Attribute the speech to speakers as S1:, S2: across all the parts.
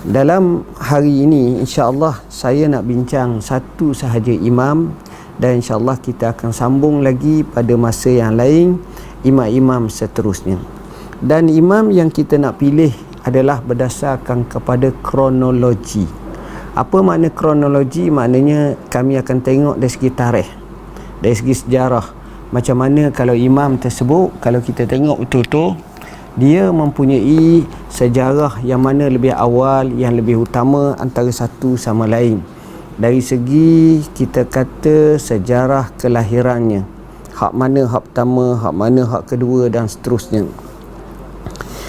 S1: Dalam hari ini insya-Allah saya nak bincang satu sahaja imam, dan insya-Allah kita akan sambung lagi pada masa yang lain imam-imam seterusnya. Dan imam yang kita nak pilih adalah berdasarkan kepada kronologi. Apa makna kronologi? Maknanya kami akan tengok dari segi tarikh, dari segi sejarah. Macam mana kalau imam tersebut, kalau kita tengok betul-betul, dia mempunyai sejarah yang mana lebih awal, yang lebih utama antara satu sama lain. Dari segi kita kata sejarah kelahirannya, hak mana hak pertama, hak mana hak kedua, dan seterusnya.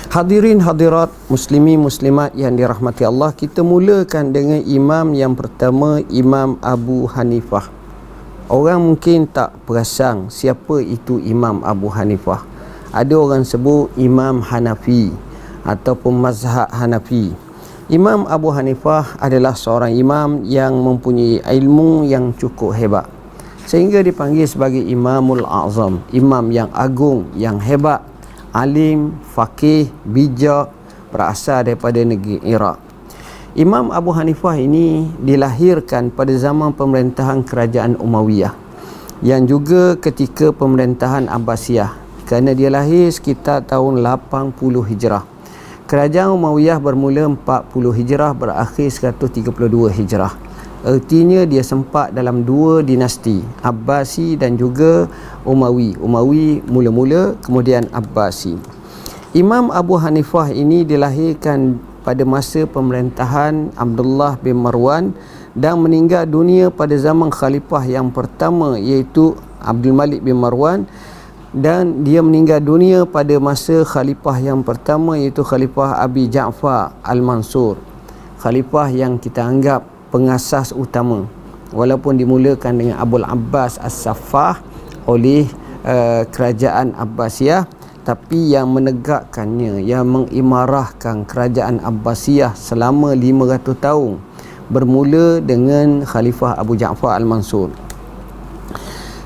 S1: Hadirin hadirat, muslimin muslimat yang dirahmati Allah, kita mulakan dengan imam yang pertama, Imam Abu Hanifah. Orang mungkin tak perasan siapa itu Imam Abu Hanifah. Ada orang sebut Imam Hanafi ataupun mazhab Hanafi. Imam Abu Hanifah adalah seorang imam yang mempunyai ilmu yang cukup hebat, sehingga dipanggil sebagai Imamul Azam, imam yang agung, yang hebat, alim, faqih, bijak, berasal daripada negeri Iraq. Imam Abu Hanifah ini dilahirkan pada zaman pemerintahan kerajaan Umayyah, yang juga ketika pemerintahan Abbasiyah, kerana dia lahir sekitar tahun 80 Hijrah. Kerajaan Umayyah bermula 40 Hijrah, berakhir 132 Hijrah. Artinya dia sempat dalam dua dinasti, Abbasi dan juga Umawi. Umawi mula-mula, kemudian Abbasi. Imam Abu Hanifah ini dilahirkan pada masa pemerintahan Abdullah bin Marwan dan meninggal dunia pada zaman khalifah yang pertama, iaitu Abdul Malik bin Marwan, dan dia meninggal dunia pada masa khalifah yang pertama, iaitu Khalifah Abi Ja'far Al-Mansur, khalifah yang kita anggap pengasas utama, walaupun dimulakan dengan Abul Abbas As-Saffah oleh kerajaan Abbasiyah, tapi yang menegakkannya, yang mengimarahkan kerajaan Abbasiyah selama 500 tahun bermula dengan Khalifah Abu Ja'far Al-Mansur.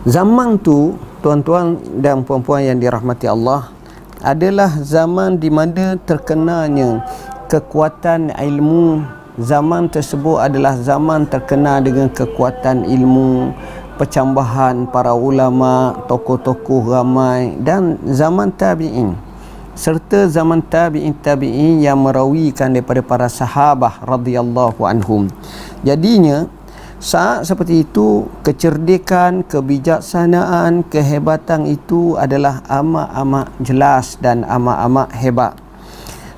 S1: Zaman tu, tuan-tuan dan puan-puan yang dirahmati Allah, adalah zaman di mana terkenalnya kekuatan ilmu. Zaman tersebut adalah zaman terkenal dengan kekuatan ilmu, percambahan para ulama, tokoh-tokoh ramai, dan zaman tabi'in, serta zaman tabi'in yang merawikan daripada para sahabah radhiyallahu anhum. Jadinya saat seperti itu, kecerdikan, kebijaksanaan, kehebatan itu adalah amat-amat jelas dan amat-amat hebat.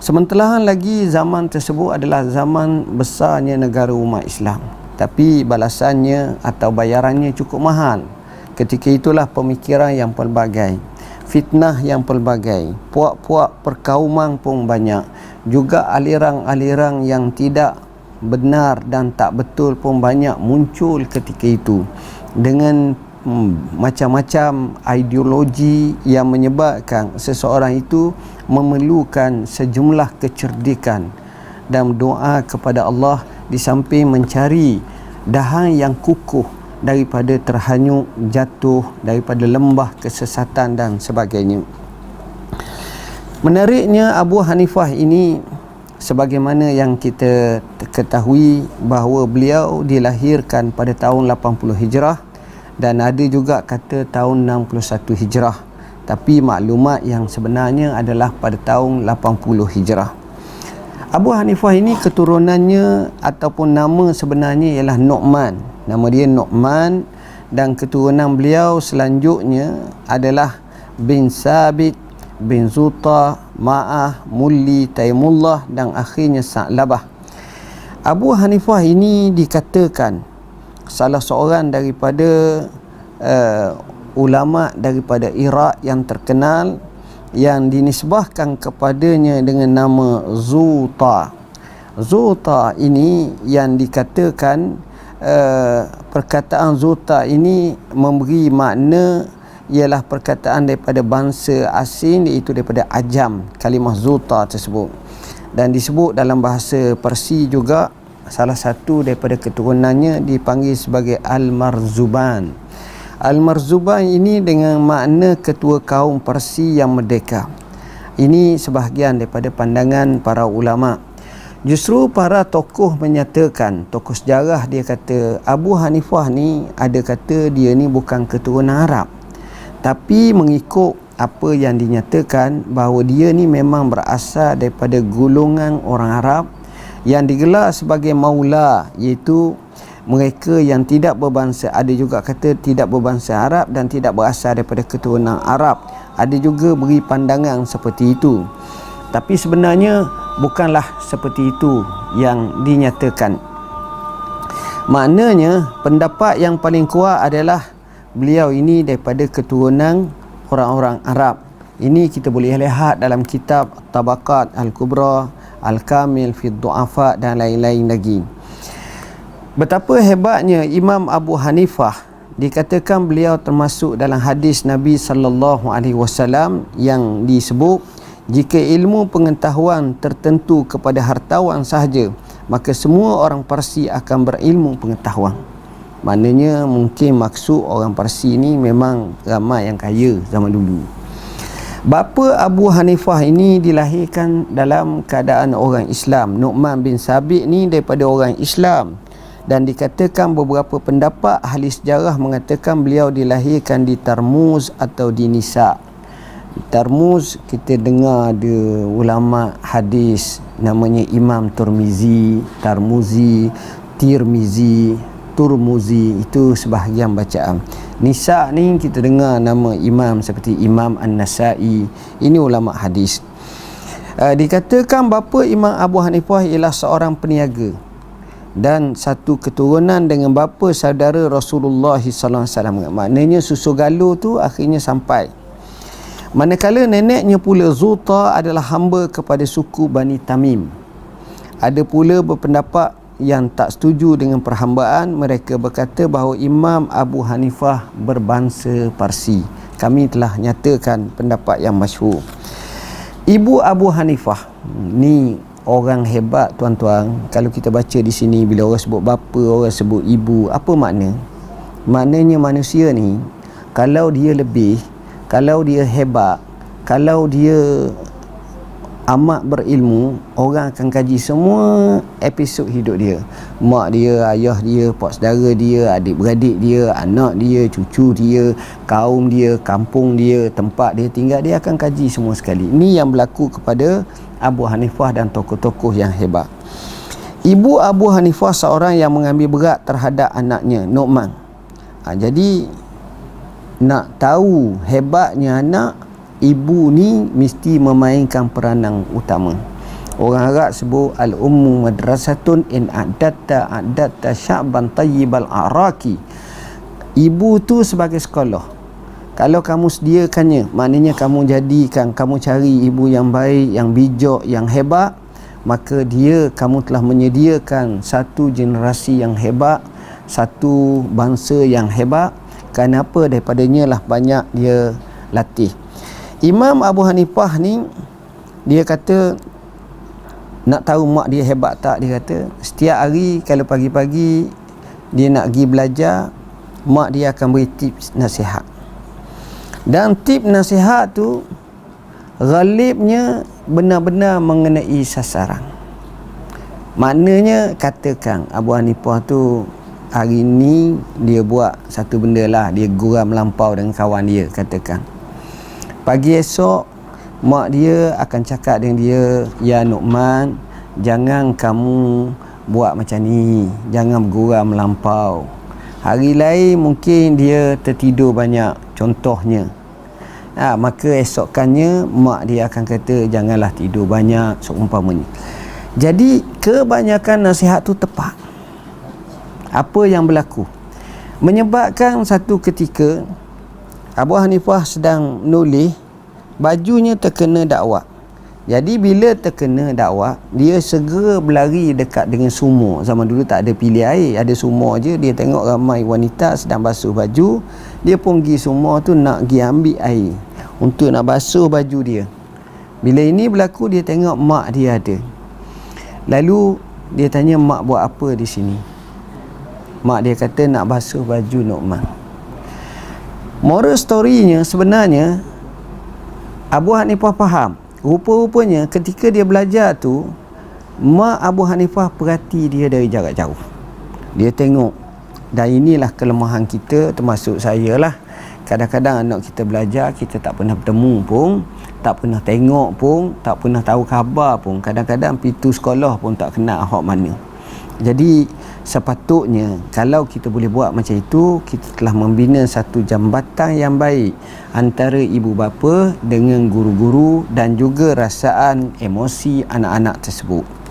S1: Sementara lagi zaman tersebut adalah zaman besarnya negara umat Islam, tapi balasannya atau bayarannya cukup mahal. Ketika itulah pemikiran yang pelbagai, fitnah yang pelbagai, puak-puak perkauman pun banyak, juga aliran-aliran yang tidak benar dan tak betul pun banyak muncul ketika itu, dengan macam-macam ideologi yang menyebabkan seseorang itu memerlukan sejumlah kecerdikan dan doa kepada Allah, di samping mencari dahan yang kukuh daripada terhanyut, jatuh daripada lembah kesesatan dan sebagainya. Menariknya, Abu Hanifah ini, sebagaimana yang kita ketahui bahawa beliau dilahirkan pada tahun 80 Hijrah, dan ada juga kata tahun 61 Hijrah, tapi maklumat yang sebenarnya adalah pada tahun 80 Hijrah. Abu Hanifah ini keturunannya ataupun nama sebenarnya ialah Nu'man. Nama dia Nu'man, dan keturunan beliau selanjutnya adalah bin Sabit, bin Zuta, Ma'ah, Mulli, Taimullah, dan akhirnya Sa'labah. Abu Hanifah ini dikatakan salah seorang daripada ulama daripada Iraq yang terkenal, yang dinisbahkan kepadanya dengan nama Zuta. Zuta ini yang dikatakan perkataan Zuta ini memberi makna, ialah perkataan daripada bangsa asing, iaitu daripada Ajam, kalimah Zuta tersebut, dan disebut dalam bahasa Parsi juga. Salah satu daripada keturunannya dipanggil sebagai Al-Marzuban. Al-Marzuban ini dengan makna ketua kaum Parsi yang merdeka. Ini sebahagian daripada pandangan para ulama. Justru para tokoh menyatakan, tokoh sejarah dia kata Abu Hanifah ni ada kata dia ni bukan keturunan Arab, tapi mengikut apa yang dinyatakan bahawa dia ni memang berasal daripada golongan orang Arab yang digelar sebagai maula, iaitu mereka yang tidak berbangsa. Ada juga kata tidak berbangsa Arab dan tidak berasal daripada keturunan Arab. Ada juga beri pandangan seperti itu, tapi sebenarnya bukanlah seperti itu yang dinyatakan. Maknanya pendapat yang paling kuat adalah beliau ini daripada keturunan orang-orang Arab. Ini kita boleh lihat dalam kitab Tabaqat Al-Kubra, Al-Kamil fi Du'afa dan lain-lain lagi. Betapa hebatnya Imam Abu Hanifah, dikatakan beliau termasuk dalam hadis Nabi sallallahu alaihi wasallam yang disebut, jika ilmu pengetahuan tertentu kepada hartawan sahaja, maka semua orang Parsi akan berilmu pengetahuan. Maknanya mungkin maksud orang Parsi ni memang ramai yang kaya zaman dulu. Bapa Abu Hanifah ini dilahirkan dalam keadaan orang Islam. Nu'man bin Sabit ni daripada orang Islam, dan dikatakan beberapa pendapat ahli sejarah mengatakan beliau dilahirkan di Tarmuz atau di Nisa. Tarmuz kita dengar ada ulama hadis namanya Imam Turmizi, Tarmuzi, Tirmizi, Turmuzi, itu sebahagian bacaan. Nisa ni kita dengar nama imam seperti Imam An-Nasai, ini ulama hadis. Dikatakan bapa Imam Abu Hanifah ialah seorang peniaga dan satu keturunan dengan bapa saudara Rasulullah sallallahu alaihi wasallam. Maknanya susu galuh tu akhirnya sampai. Manakala neneknya pula Zuta adalah hamba kepada suku Bani Tamim. Ada pula berpendapat yang tak setuju dengan perhambaan. Mereka berkata bahawa Imam Abu Hanifah berbangsa Parsi. Kami telah nyatakan pendapat yang masyhur. Ibu Abu Hanifah ni orang hebat tuan-tuan. Kalau kita baca di sini, bila orang sebut bapa, orang sebut ibu, apa makna? Maknanya manusia ni kalau dia lebih, kalau dia hebat, kalau dia amat berilmu, orang akan kaji semua episod hidup dia. Mak dia, ayah dia, pak saudara dia, adik-beradik dia, anak dia, cucu dia, kaum dia, kampung dia, tempat dia tinggal, dia akan kaji semua sekali. Ini yang berlaku kepada Abu Hanifah dan tokoh-tokoh yang hebat. Ibu Abu Hanifah seorang yang mengambil berat terhadap anaknya, Nu'man. Jadi nak tahu hebatnya anak, ibu ni mesti memainkan peranan utama. Orang Arab sebut al-ummu madrasatun in a'datta sya'ban tayyibal a'raqi. Ibu tu sebagai sekolah. Kalau kamu sediakannya, maknanya kamu jadikan, kamu cari ibu yang baik, yang bijak, yang hebat, maka kamu telah menyediakan satu generasi yang hebat, satu bangsa yang hebat. Kenapa? Daripadanya lah banyak dia latih. Imam Abu Hanifah ni, dia kata, nak tahu mak dia hebat tak, dia kata setiap hari kalau pagi-pagi dia nak pergi belajar, mak dia akan beri tips nasihat. Dan tips nasihat tu ghalibnya benar-benar mengenai sasaran. Maknanya katakan Abu Hanifah tu hari ni dia buat satu benda lah, dia guram melampau dengan kawan dia, katakan pagi esok mak dia akan cakap dengan dia, ya Nu'man, jangan kamu buat macam ni, jangan berguram melampau. Hari lain mungkin dia tertidur banyak, contohnya, maka esokannya mak dia akan kata janganlah tidur banyak, seumpamanya. Jadi kebanyakan nasihat tu tepat. Apa yang berlaku menyebabkan satu ketika Abu Hanifah sedang nulis, bajunya terkena dakwah. Jadi bila terkena dakwah, dia segera berlari dekat dengan sumur. Zaman dulu tak ada pilih air, ada sumur je. Dia tengok ramai wanita sedang basuh baju, dia pun pergi sumur tu nak pergi ambil air untuk nak basuh baju dia. Bila ini berlaku, dia tengok mak dia ada. Lalu dia tanya, mak buat apa di sini? Mak dia kata nak basuh baju Nu'man. Moral storynya sebenarnya Abu Hanifah faham. Rupa-rupanya ketika dia belajar tu, Mak Abu Hanifah perhati dia dari jarak jauh. Dia tengok. Dan inilah kelemahan kita, termasuk saya lah. Kadang-kadang anak kita belajar, kita tak pernah bertemu pun, tak pernah tengok pun, tak pernah tahu khabar pun. Kadang-kadang pintu sekolah pun tak kenal hak mana. Jadi sepatutnya kalau kita boleh buat macam itu, kita telah membina satu jambatan yang baik antara ibu bapa dengan guru-guru dan juga rasaan emosi anak-anak tersebut.